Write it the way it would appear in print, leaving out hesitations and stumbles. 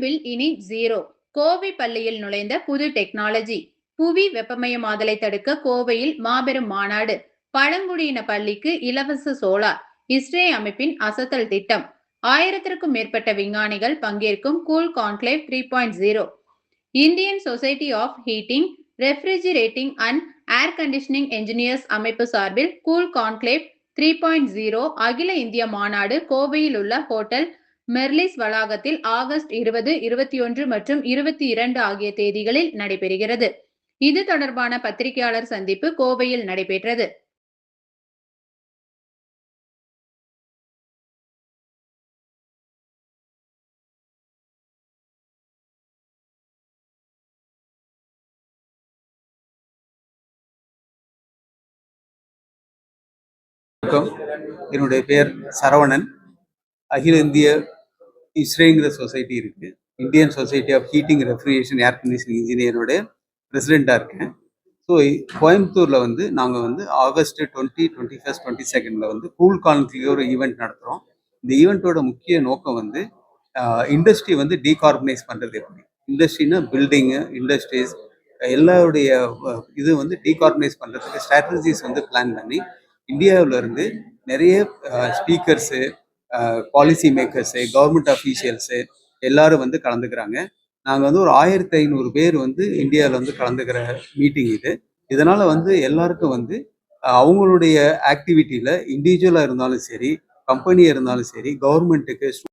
Bill இனி zero. Kovai பள்ளியில் நுழைந்த புது டெக்னாலஜி. புவி வெப்பமயமாதலை தடுக்க கோவையில் மாபெரும் மாநாடு. பழங்குடியின பள்ளிக்கு இலவச சோலார். இஸ்ரே அமைப்பின் அசத்தல் திட்டம். 1000க்கும் மேற்பட்ட விஞ்ஞானிகள் பங்கேற்கும் cool conclave 3.0. Indian society of heating, refrigerating and air conditioning engineers அமைப்பு சார்பில் கூல் கான்க்ளேவ் 3.0 அகில இந்திய மாநாடு கோவையில் உள்ள ஹோட்டல் மெர்லிஸ் வளாகத்தில் ஆகஸ்ட் 20, 21 மற்றும் 22 ஆகிய தேதிகளில் நடைபெறுகிறது. இது தொடர்பான பத்திரிகையாளர் சந்திப்பு கோவையில் நடைபெற்றது. வணக்கம், என்னுடைய பேர் சரவணன். அகில இந்திய இஸ்ரேங்கிற சொசைட்டி இருக்கு, Indian society of heating, refrigeration, air conditioning இன்ஜினியரோட பிரசிடெண்ட்டாக இருக்கேன். ஸோ கோயம்புத்தூரில் நாங்கள் ஆகஸ்ட் 20, 21, 22 கூல் கான்க்ளேவ் ஒரு ஈவெண்ட் நடத்துகிறோம். இந்த ஈவெண்ட்டோட முக்கிய நோக்கம் இண்டஸ்ட்ரி டீகார்பனைஸ் பண்ணுறது. எப்படி இண்டஸ்ட்ரினா பில்டிங்கு, இண்டஸ்ட்ரீஸ் எல்லாருடைய இது டீகார்பனைஸ் பண்ணுறதுக்கு ஸ்ட்ராட்டஜிஸ் பிளான் பண்ணி இந்தியாவில் இருந்து நிறைய speakers, policy makers, government officials எல்லாரும் கலந்துக்கிறாங்க. நாங்கள் ஒரு 1500 பேர் இந்தியாவில் கலந்துக்கிற மீட்டிங் இது. இதனால் எல்லாருக்கும் அவங்களுடைய ஆக்டிவிட்டியில் இண்டிவிஜுவலாக இருந்தாலும் சரி, கம்பெனியாக இருந்தாலும் சரி, கவர்மெண்ட்டுக்கு